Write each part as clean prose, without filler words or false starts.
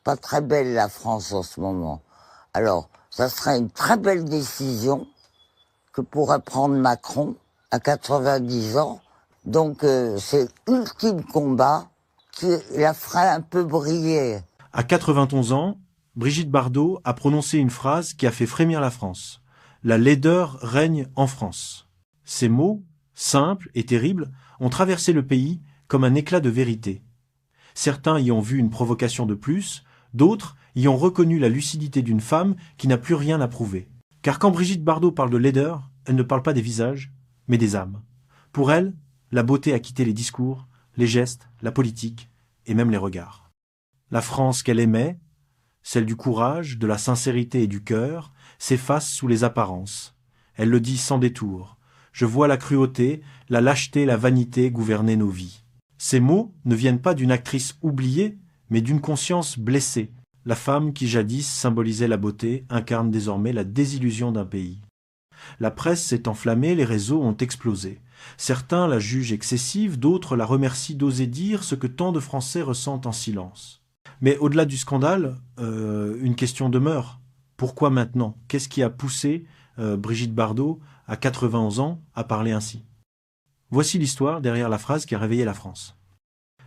pas très belle la France en ce moment. Alors, ça serait une très belle décision que pourrait prendre Macron à 90 ans. Donc, c'est l'ultime combat qui la ferait un peu briller. À 91 ans, Brigitte Bardot a prononcé une phrase qui a fait frémir la France. La laideur règne en France. Ces mots, simples et terribles, ont traversé le pays comme un éclat de vérité. Certains y ont vu une provocation de plus, d'autres y ont reconnu la lucidité d'une femme qui n'a plus rien à prouver. Car quand Brigitte Bardot parle de laideur, elle ne parle pas des visages, mais des âmes. Pour elle, la beauté a quitté les discours, les gestes, la politique et même les regards. La France qu'elle aimait, celle du courage, de la sincérité et du cœur, s'efface sous les apparences. Elle le dit sans détour. Je vois la cruauté, la lâcheté, la vanité gouverner nos vies. Ces mots ne viennent pas d'une actrice oubliée, mais d'une conscience blessée. La femme qui jadis symbolisait la beauté incarne désormais la désillusion d'un pays. La presse s'est enflammée, les réseaux ont explosé. Certains la jugent excessive, d'autres la remercient d'oser dire ce que tant de Français ressentent en silence. Mais au-delà du scandale, une question demeure. Pourquoi maintenant? Qu'est-ce qui a poussé Brigitte Bardot, à 91 ans, à parler ainsi? Voici l'histoire derrière la phrase qui a réveillé la France.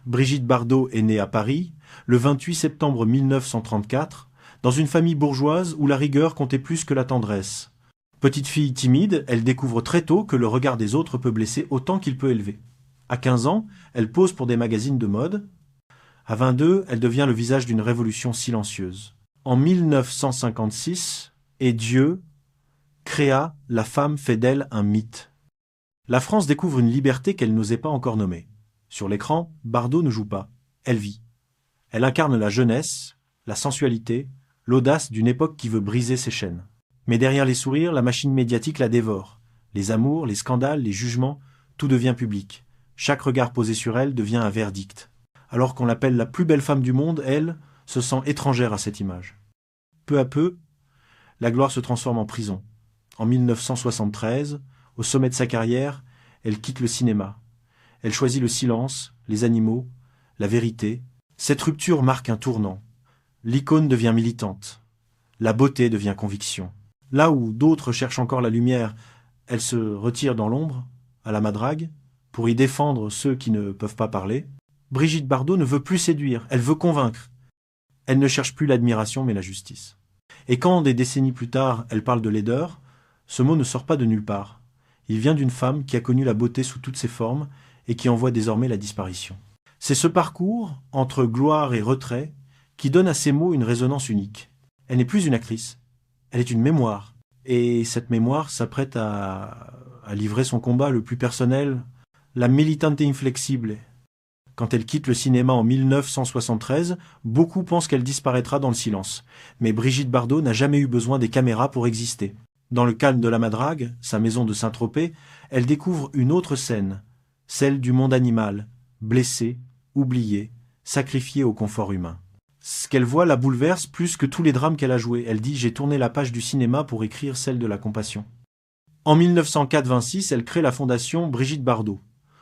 Brigitte Bardot est née à Paris, le 28 septembre 1934, dans une famille bourgeoise où la rigueur comptait plus que la tendresse. Petite fille timide, elle découvre très tôt que le regard des autres peut blesser autant qu'il peut élever. À 15 ans, elle pose pour des magazines de mode. À 22, elle devient le visage d'une révolution silencieuse. En 1956, et Dieu créa La femme fait d'elle un mythe. La France découvre une liberté qu'elle n'osait pas encore nommer. Sur l'écran, Bardot ne joue pas, elle vit. Elle incarne la jeunesse, la sensualité, l'audace d'une époque qui veut briser ses chaînes. Mais derrière les sourires, la machine médiatique la dévore. Les amours, les scandales, les jugements, tout devient public. Chaque regard posé sur elle devient un verdict. Alors qu'on l'appelle la plus belle femme du monde, elle se sent étrangère à cette image. Peu à peu, la gloire se transforme en prison. En 1973, au sommet de sa carrière, elle quitte le cinéma. Elle choisit le silence, les animaux, la vérité. Cette rupture marque un tournant. L'icône devient militante. La beauté devient conviction. Là où d'autres cherchent encore la lumière, elle se retire dans l'ombre, à la madrague, pour y défendre ceux qui ne peuvent pas parler. Brigitte Bardot ne veut plus séduire, elle veut convaincre. Elle ne cherche plus l'admiration mais la justice. Et quand, des décennies plus tard, elle parle de laideur, ce mot ne sort pas de nulle part. Il vient d'une femme qui a connu la beauté sous toutes ses formes et qui en voit désormais la disparition. C'est ce parcours, entre gloire et retrait, qui donne à ces mots une résonance unique. Elle n'est plus une actrice, elle est une mémoire. Et cette mémoire s'apprête à livrer son combat le plus personnel, la militante inflexible. Quand elle quitte le cinéma en 1973, beaucoup pensent qu'elle disparaîtra dans le silence. Mais Brigitte Bardot n'a jamais eu besoin des caméras pour exister. Dans le calme de la Madrague, sa maison de Saint-Tropez, elle découvre une autre scène, celle du monde animal, blessé, oublié, sacrifié au confort humain. Ce qu'elle voit la bouleverse plus que tous les drames qu'elle a joués. Elle dit « J'ai tourné la page du cinéma pour écrire celle de la compassion ». En 1986, elle crée la fondation Brigitte Bardot.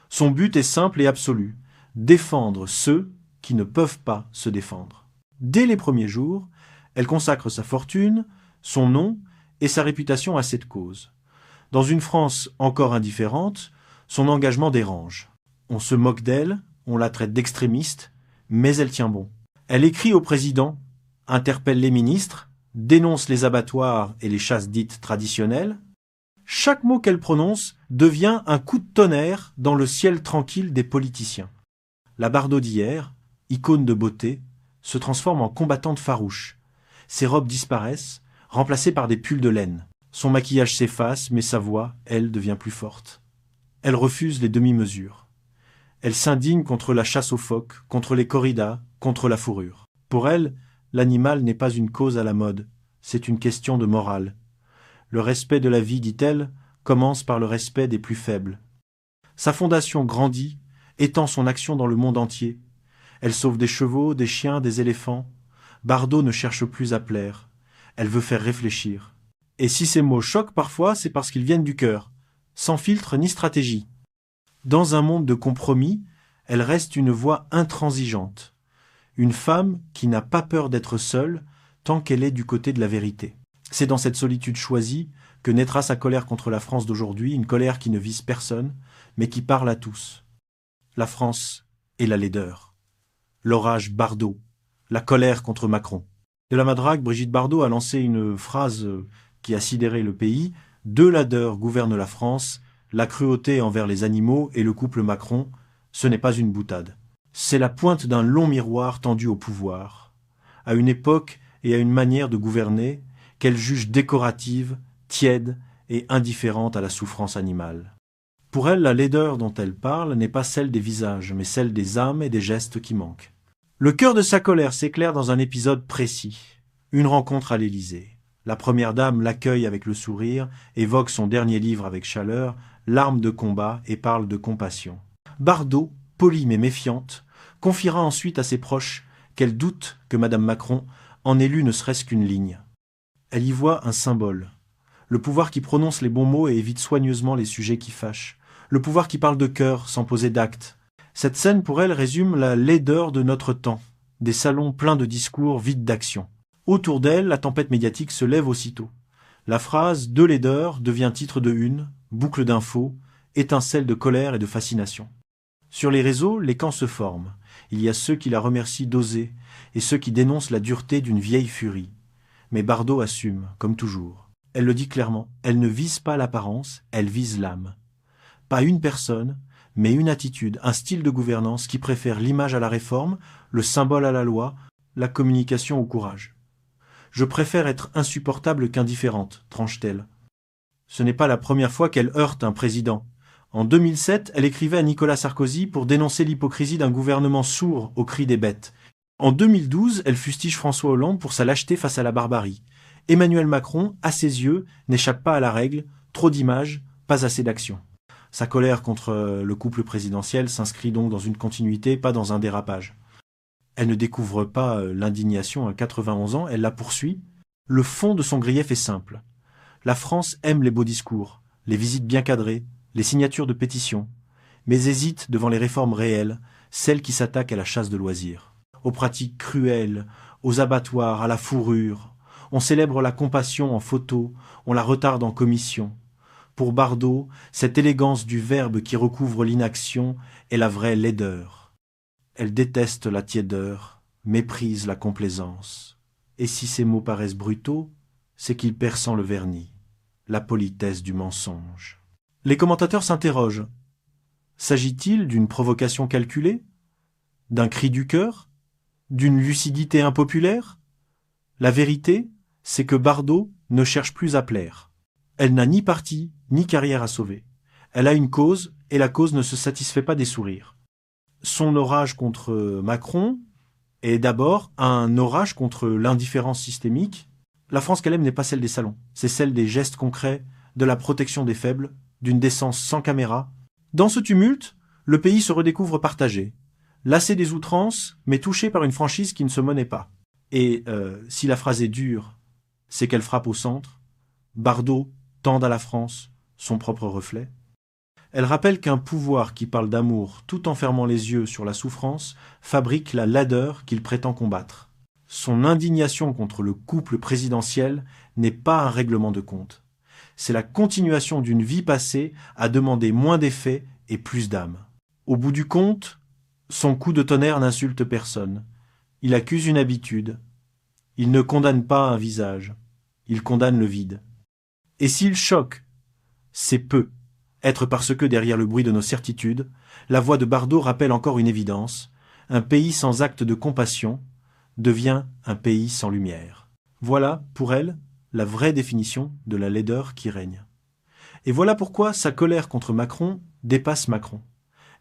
Son but est simple et absolu, défendre ceux qui ne peuvent pas se défendre. Dès les premiers jours, elle consacre sa fortune, son nom et sa réputation à cette cause. Dans une France encore indifférente, son engagement dérange. On se moque d'elle, on la traite d'extrémiste, mais elle tient bon. Elle écrit au président, interpelle les ministres, dénonce les abattoirs et les chasses dites traditionnelles. Chaque mot qu'elle prononce devient un coup de tonnerre dans le ciel tranquille des politiciens. La Bardot d'hier, icône de beauté, se transforme en combattante farouche. Ses robes disparaissent, remplacées par des pulls de laine. Son maquillage s'efface, mais sa voix, elle, devient plus forte. Elle refuse les demi-mesures. Elle s'indigne contre la chasse aux phoques, contre les corridas, contre la fourrure. Pour elle, l'animal n'est pas une cause à la mode, c'est une question de morale. Le respect de la vie, dit-elle, commence par le respect des plus faibles. Sa fondation grandit, étend son action dans le monde entier. Elle sauve des chevaux, des chiens, des éléphants. Bardot ne cherche plus à plaire. Elle veut faire réfléchir. Et si ces mots choquent parfois, c'est parce qu'ils viennent du cœur, sans filtre ni stratégie. Dans un monde de compromis, elle reste une voix intransigeante. une femme qui n'a pas peur d'être seule tant qu'elle est du côté de la vérité. C'est dans cette solitude choisie que naîtra sa colère contre la France d'aujourd'hui, une colère qui ne vise personne, mais qui parle à tous. La France et la laideur. L'orage Bardot. La colère contre Macron. De la Madrague, Brigitte Bardot a lancé une phrase qui a sidéré le pays. Deux ladeurs gouvernent la France, la cruauté envers les animaux et le couple Macron, ce n'est pas une boutade. C'est la pointe d'un long miroir tendu au pouvoir, à une époque et à une manière de gouverner qu'elle juge décorative, tiède et indifférente à la souffrance animale. Pour elle, la laideur dont elle parle n'est pas celle des visages, mais celle des âmes et des gestes qui manquent. Le cœur de sa colère s'éclaire dans un épisode précis, une rencontre à l'Élysée. La première dame l'accueille avec le sourire, évoque son dernier livre avec chaleur, l'arme de combat et parle de compassion. Bardot, polie mais méfiante, confiera ensuite à ses proches qu'elle doute que Madame Macron en ait lu ne serait-ce qu'une ligne. Elle y voit un symbole. Le pouvoir qui prononce les bons mots et évite soigneusement les sujets qui fâchent. Le pouvoir qui parle de cœur sans poser d'actes. Cette scène pour elle résume la laideur de notre temps, des salons pleins de discours vides d'action. Autour d'elle, la tempête médiatique se lève aussitôt. La phrase « de laideur » devient titre de une, boucle d'infos, étincelle de colère et de fascination. Sur les réseaux, les camps se forment. Il y a ceux qui la remercient d'oser et ceux qui dénoncent la dureté d'une vieille furie. Mais Bardot assume, comme toujours. Elle le dit clairement, elle ne vise pas l'apparence, elle vise l'âme. Pas une personne, mais une attitude, un style de gouvernance qui préfère l'image à la réforme, le symbole à la loi, la communication au courage. Je préfère être insupportable qu'indifférente, tranche-t-elle. Ce n'est pas la première fois qu'elle heurte un président. En 2007, elle écrivait à Nicolas Sarkozy pour dénoncer l'hypocrisie d'un gouvernement sourd aux cris des bêtes. En 2012, elle fustige François Hollande pour sa lâcheté face à la barbarie. Emmanuel Macron, à ses yeux, n'échappe pas à la règle, trop d'images, pas assez d'action. Sa colère contre le couple présidentiel s'inscrit donc dans une continuité, pas dans un dérapage. Elle ne découvre pas l'indignation à 91 ans, elle la poursuit. Le fond de son grief est simple. La France aime les beaux discours, les visites bien cadrées, les signatures de pétitions, mais hésite devant les réformes réelles, celles qui s'attaquent à la chasse de loisirs. Aux pratiques cruelles, aux abattoirs, à la fourrure. On célèbre la compassion en photo, on la retarde en commission. Pour Bardot, cette élégance du verbe qui recouvre l'inaction est la vraie laideur. Elle déteste la tiédeur, méprise la complaisance. Et si ces mots paraissent brutaux, c'est qu'il perçant le vernis, la politesse du mensonge. Les commentateurs s'interrogent. S'agit-il d'une provocation calculée? D'un cri du cœur? D'une lucidité impopulaire? La vérité, c'est que Bardot ne cherche plus à plaire. Elle n'a ni parti, ni carrière à sauver. Elle a une cause, et la cause ne se satisfait pas des sourires. Son orage contre Macron est d'abord un orage contre l'indifférence systémique. La France qu'elle aime n'est pas celle des salons, c'est celle des gestes concrets, de la protection des faibles, d'une décence sans caméra. Dans ce tumulte, le pays se redécouvre partagé, lassé des outrances, mais touché par une franchise qui ne se monnaie pas. Et si la phrase est dure, c'est qu'elle frappe au centre. Bardot tend à la France son propre reflet. Elle rappelle qu'un pouvoir qui parle d'amour tout en fermant les yeux sur la souffrance fabrique la laideur qu'il prétend combattre. Son indignation contre le couple présidentiel n'est pas un règlement de compte. C'est la continuation d'une vie passée à demander moins d'effets et plus d'âme. Au bout du compte, son coup de tonnerre n'insulte personne. Il accuse une habitude. Il ne condamne pas un visage. Il condamne le vide. Et s'il choque, c'est peu. Être parce que derrière le bruit de nos certitudes, la voix de Bardot rappelle encore une évidence. Un pays sans acte de compassion devient un pays sans lumière. Voilà, pour elle, la vraie définition de la laideur qui règne. Et voilà pourquoi sa colère contre Macron dépasse Macron.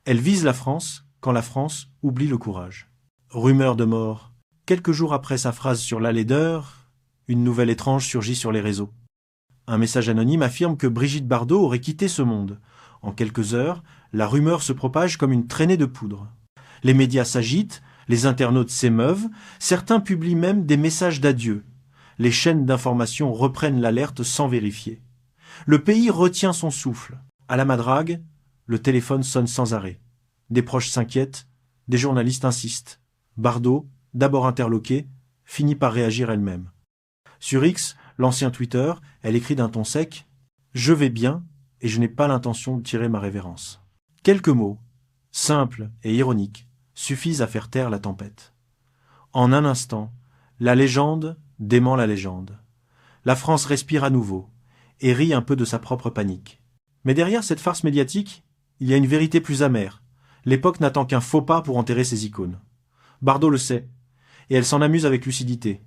Elle vise la France quand la France oublie le courage. Rumeur de mort. Quelques jours après sa phrase sur la laideur, une nouvelle étrange surgit sur les réseaux. Un message anonyme affirme que Brigitte Bardot aurait quitté ce monde. En quelques heures, la rumeur se propage comme une traînée de poudre. Les médias s'agitent, les internautes s'émeuvent, certains publient même des messages d'adieu. Les chaînes d'information reprennent l'alerte sans vérifier. Le pays retient son souffle. À la Madrague, le téléphone sonne sans arrêt. Des proches s'inquiètent, des journalistes insistent. Bardot d'abord interloquée, finit par réagir elle-même. Sur X, l'ancien Twitter, elle écrit d'un ton sec « Je vais bien et je n'ai pas l'intention de tirer ma révérence ». Quelques mots, simples et ironiques, suffisent à faire taire la tempête. En un instant, la légende dément la légende. La France respire à nouveau et rit un peu de sa propre panique. Mais derrière cette farce médiatique, il y a une vérité plus amère. L'époque n'attend qu'un faux pas pour enterrer ses icônes. Bardot le sait, et elle s'en amuse avec lucidité.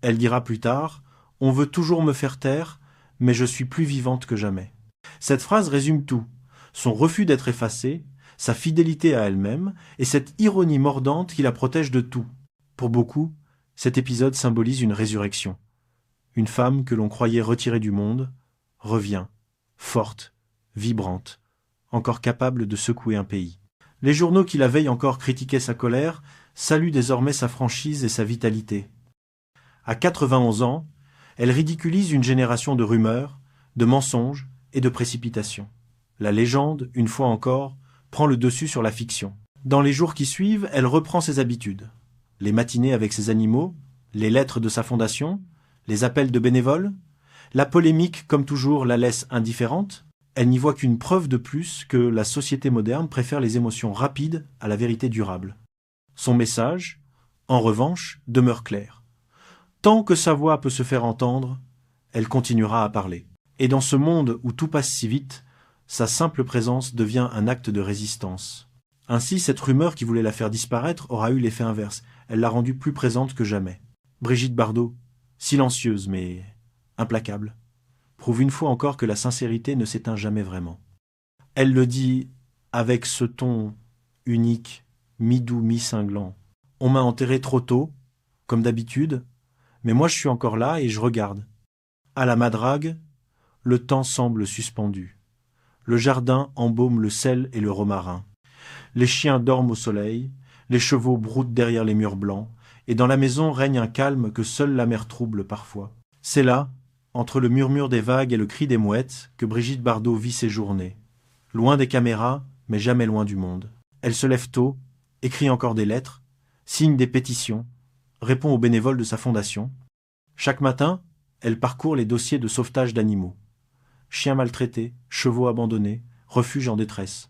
Elle dira plus tard « On veut toujours me faire taire, mais je suis plus vivante que jamais ». Cette phrase résume tout. Son refus d'être effacée, sa fidélité à elle-même et cette ironie mordante qui la protège de tout. Pour beaucoup, cet épisode symbolise une résurrection. Une femme que l'on croyait retirée du monde revient, forte, vibrante, encore capable de secouer un pays. Les journaux qui la veille encore critiquaient sa colère saluent désormais sa franchise et sa vitalité. À 91 ans, elle ridiculise une génération de rumeurs, de mensonges et de précipitations. La légende, une fois encore, prend le dessus sur la fiction. Dans les jours qui suivent, elle reprend ses habitudes. Les matinées avec ses animaux, les lettres de sa fondation, les appels de bénévoles. La polémique, comme toujours, la laisse indifférente. Elle n'y voit qu'une preuve de plus que la société moderne préfère les émotions rapides à la vérité durable. Son message, en revanche, demeure clair. Tant que sa voix peut se faire entendre, elle continuera à parler. Et dans ce monde où tout passe si vite, sa simple présence devient un acte de résistance. Ainsi, cette rumeur qui voulait la faire disparaître aura eu l'effet inverse. Elle l'a rendue plus présente que jamais. Brigitte Bardot, silencieuse mais implacable, prouve une fois encore que la sincérité ne s'éteint jamais vraiment. Elle le dit avec ce ton unique, mi-doux, mi-cinglant. On m'a enterré trop tôt, comme d'habitude, mais moi je suis encore là et je regarde. À la Madrague, le temps semble suspendu. Le jardin embaume le sel et le romarin. Les chiens dorment au soleil, les chevaux broutent derrière les murs blancs, et dans la maison règne un calme que seule la mer trouble parfois. C'est là, entre le murmure des vagues et le cri des mouettes, que Brigitte Bardot vit ses journées. Loin des caméras, mais jamais loin du monde. Elle se lève tôt, écrit encore des lettres, signe des pétitions, répond aux bénévoles de sa fondation. Chaque matin, elle parcourt les dossiers de sauvetage d'animaux. Chiens maltraités, chevaux abandonnés, refuges en détresse.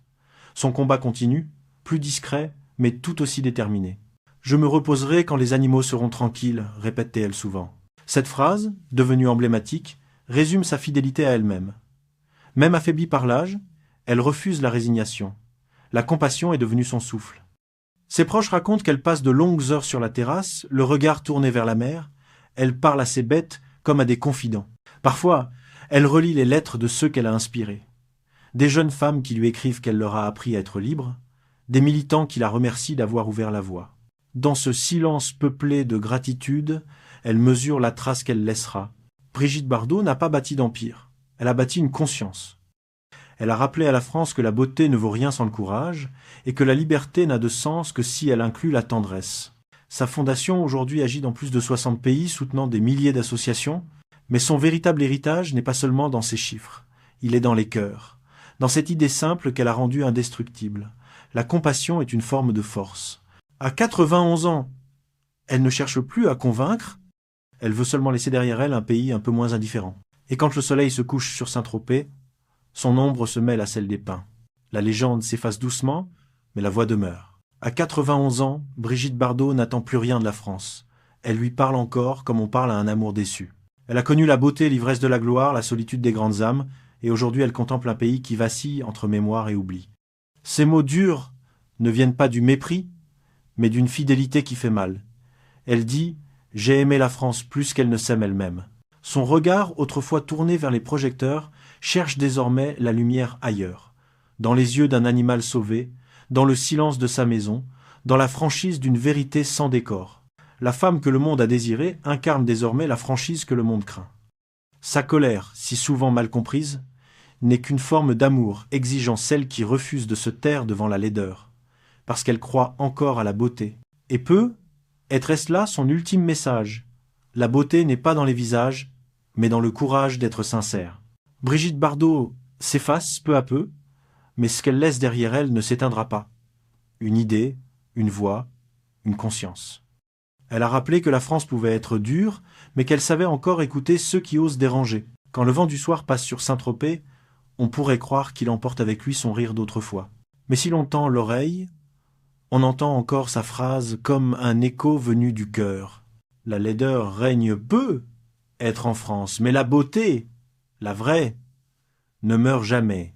Son combat continue, plus discret, mais tout aussi déterminé. « Je me reposerai quand les animaux seront tranquilles », répétait-elle souvent. Cette phrase, devenue emblématique, résume sa fidélité à elle-même. Même affaiblie par l'âge, elle refuse la résignation. La compassion est devenue son souffle. Ses proches racontent qu'elle passe de longues heures sur la terrasse, le regard tourné vers la mer. Elle parle à ses bêtes comme à des confidents. Parfois, elle relit les lettres de ceux qu'elle a inspirés. Des jeunes femmes qui lui écrivent qu'elle leur a appris à être libre, des militants qui la remercient d'avoir ouvert la voie. Dans ce silence peuplé de gratitude, elle mesure la trace qu'elle laissera. Brigitte Bardot n'a pas bâti d'empire, elle a bâti une conscience. Elle a rappelé à la France que la beauté ne vaut rien sans le courage et que la liberté n'a de sens que si elle inclut la tendresse. Sa fondation aujourd'hui agit dans plus de 60 pays, soutenant des milliers d'associations, mais son véritable héritage n'est pas seulement dans ses chiffres, il est dans les cœurs, dans cette idée simple qu'elle a rendue indestructible. La compassion est une forme de force. À 91 ans, elle ne cherche plus à convaincre, elle veut seulement laisser derrière elle un pays un peu moins indifférent. Et quand le soleil se couche sur Saint-Tropez, son ombre se mêle à celle des pins. La légende s'efface doucement, mais la voix demeure. À 91 ans, Brigitte Bardot n'attend plus rien de la France. Elle lui parle encore comme on parle à un amour déçu. Elle a connu la beauté, l'ivresse de la gloire, la solitude des grandes âmes, et aujourd'hui elle contemple un pays qui vacille entre mémoire et oubli. Ces mots durs ne viennent pas du mépris, mais d'une fidélité qui fait mal. Elle dit « J'ai aimé la France plus qu'elle ne s'aime elle-même ». Son regard, autrefois tourné vers les projecteurs, cherche désormais la lumière ailleurs, dans les yeux d'un animal sauvé, dans le silence de sa maison, dans la franchise d'une vérité sans décor. La femme que le monde a désirée incarne désormais la franchise que le monde craint. Sa colère, si souvent mal comprise, n'est qu'une forme d'amour exigeant celle qui refuse de se taire devant la laideur, parce qu'elle croit encore à la beauté. Et est-ce là son ultime message? La beauté n'est pas dans les visages, mais dans le courage d'être sincère. Brigitte Bardot s'efface peu à peu, mais ce qu'elle laisse derrière elle ne s'éteindra pas. Une idée, une voix, une conscience. Elle a rappelé que la France pouvait être dure, mais qu'elle savait encore écouter ceux qui osent déranger. Quand le vent du soir passe sur Saint-Tropez, on pourrait croire qu'il emporte avec lui son rire d'autrefois. Mais si l'on tend l'oreille, on entend encore sa phrase comme un écho venu du cœur. La laideur règne peu être en France, mais la beauté, la vraie, ne meurt jamais.